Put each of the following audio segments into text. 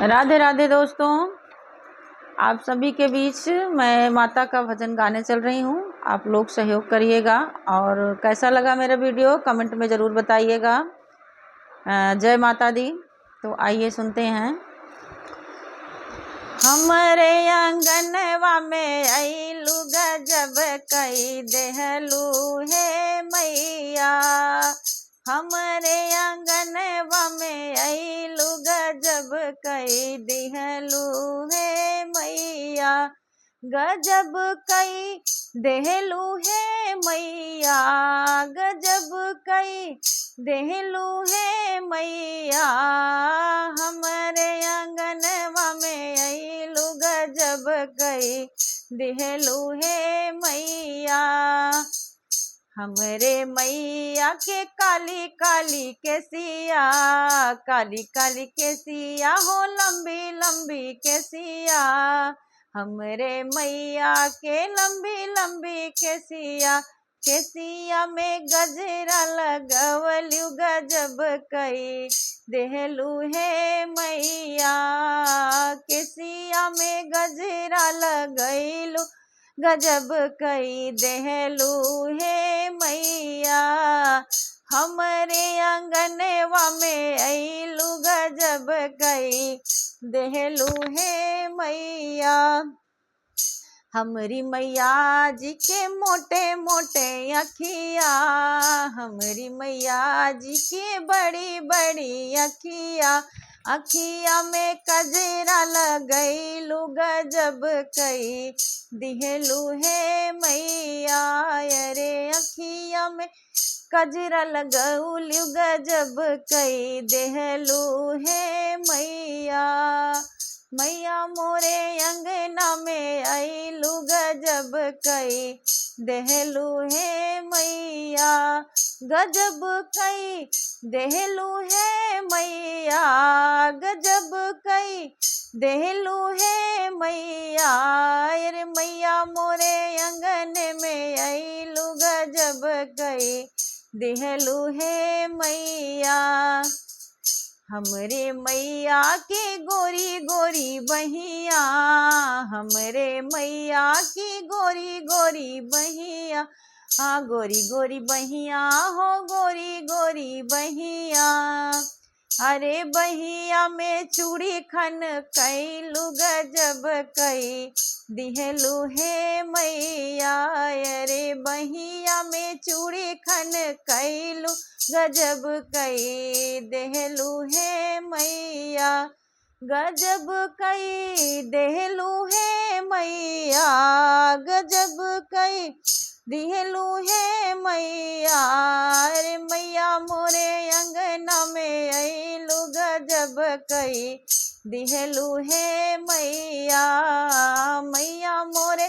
राधे राधे दोस्तों, आप सभी के बीच मैं माता का भजन गाने चल रही हूँ। आप लोग सहयोग करिएगा और कैसा लगा मेरा वीडियो कमेंट में ज़रूर बताइएगा। जय माता दी। तो आइए सुनते हैं। हमरे आंगनवा में अइलू गजब कई देहलू हे मैया। हमरे आंगनवा में अइलू गजब कई दिहलू हे मैया। गजब कई देहलू हे मैया, गजब कई देहलू हे मैया। हमरे आंगनवा में अइलू गजब कई देहलू हे मैया। हमरे मैया के काली काली केसिया, काली काली केसिया हो लंबी लंबी केसिया। हमरे मैया के लंबी लंबी केसिया, केसिया में गजरा लगवलू गजब कई देहलू हे मैया। केसिया में गजरा लगैलू गजब कई देहलू हे मैया। हमरे आंगनवा में अइलू गजब कई देहलू हे मैया। हमरी मैया जी के मोटे मोटे अखिया, हमरी मैया जी के बड़ी बड़ी अखिया। अखिया में कजरा लगैलू गजब कई दिहलू हे मैया। अरे अखिया में कजरा लगौलू गजब कई देहलू हे मैया। मैया मोरे अंगना में अइलू गजब कई देहलू हे मैया। गजब कई देहलू हे मैया, गजब कई देहलू हे मैया। अरे मैया मोरे अंगन में अइलू गजब कई देहलू हे मैया। हमरे मैया के गोरी गोरी बहिया, हमरे मैया की गोरी गोरी बहिया। गोरी गोरी बहिया हो गोरी गोरी बहिया। अरे बहिया में चूड़ी खन कैलू गजब कई दिहलू हे मैया। अरे बहिया में चूड़ी खन कैलू गजब कई देहलू हे मैया। गजब कई देहलू हे मैया, गजब कई दिहलू हे मैया। अरे मैया मोरे अंगना में अइलू गजब कई दिहलू हे मैया। मैया मोरे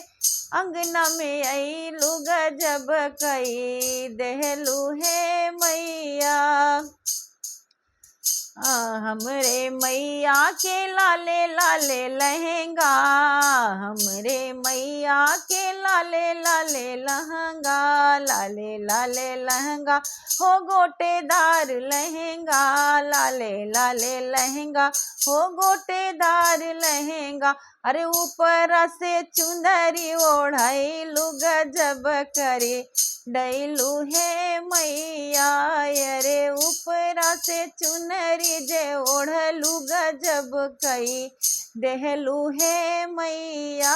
अंगना में अइलू गजब कई देहलू हे मैया। हमरे मैया के लाले लाले लहंगा, हमरे मैया के लाले लाले लहंगा। लाले लाले लहंगा हो गोटेदार लहंगा, लाले लाले लहंगा हो गोटेदार लहंगा। अरे ऊपर से चुंदरी ओढ़ैलू गजब करे डैलू हे मैया। अरे ऊपर से चुनरी जे ओढ़लू गजब कई देहलू हे मैया।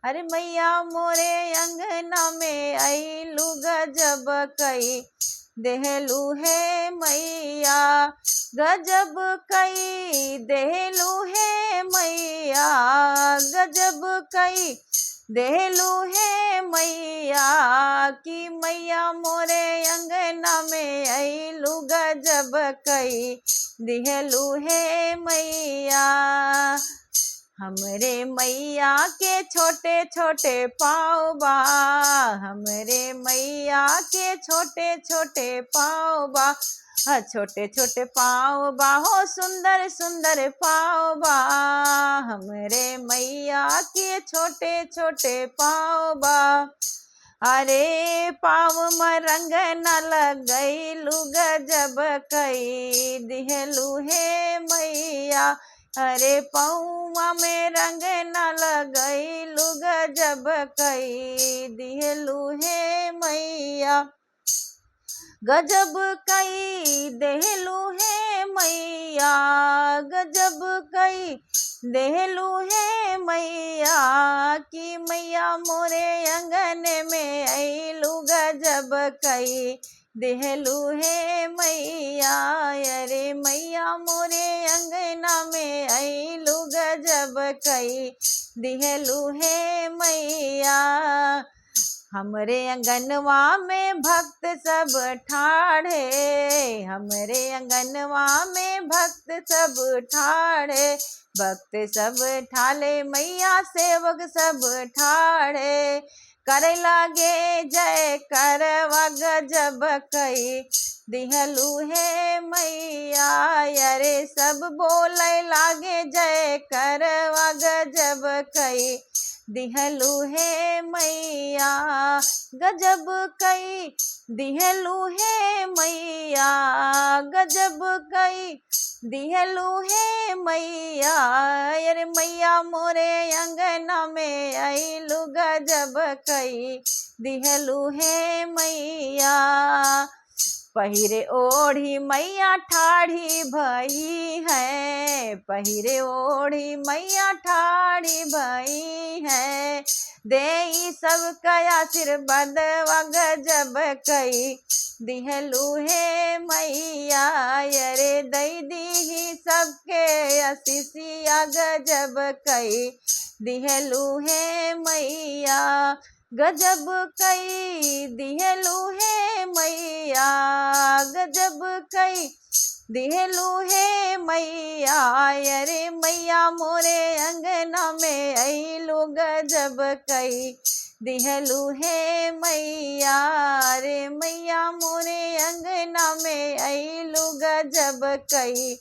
अरे मैया मोरे अंगना में अइलू गजब कई देहलू हे मैया। गजब कई देहलू हे मैया, गजब कई देहलू हे मैया। की मैया मोरे अंगना में अइलू गजब कई दिहलू हे मैया। हमरे मैया के छोटे छोटे पाँव बा, हमरे मैया के छोटे छोटे पाँव बा। छोटे छोटे पाँव बा हो सुंदर सुंदर पाँव बा। हमरे मैया के छोटे छोटे पाँव बा। अरे पाँव में रंग न लगैलू गजब कई दिहलू हे मैया। अरे पौआ में रंग न लगैलू गजब कई दिहलू हे मैया, गजब कई देहलू है मैया, गजब कई देहलू है मैया, कि मैया मोरे अंगन में अइलू गजब कई देहलू है मैया, अरे मैया मोरे अंगना में अइलू गजब कई देहलू है मैया। हमरे अंगनवा में भक्त सब ठाढ़े, हमरे अंगनवा में भक्त सब ठाढ़े, भक्त सब ठाले मैया सेवक सब ठाढ़े, करे लागे जय करवा गजब कई दिहलू है मैया, अरे सब बोले लागे जय करवा गजब कई दिहलू है मैया, गजब कई दिहलू है मैया, गजब कई दिहलू है मैया, अरे मैया मोरे अंगना में अइलू गजब कई दिहलू है मैया। पहिरे ओढ़ी मैया ठाढ़ी भई है, पहिरे ओढ़ी मैया ठाढ़ी भई है, देई सब कया आशीर्वाद गजब कई दिहलू है मैया, अरे दई दी सबके आशीषिया गजब कई दिहलू है मैया, गजब कई दिहलू है मैया, गजब कई दिहलू है मैया, अरे मैया मोरे अंगना में अइलू गजब कई दिहलू है मैया, अरे मैया मोरे अंगना में अइलू गजब कई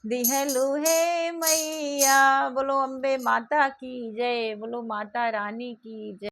दिहलू है मैया। बोलो अम्बे माता की जय, बोलो माता रानी की जय।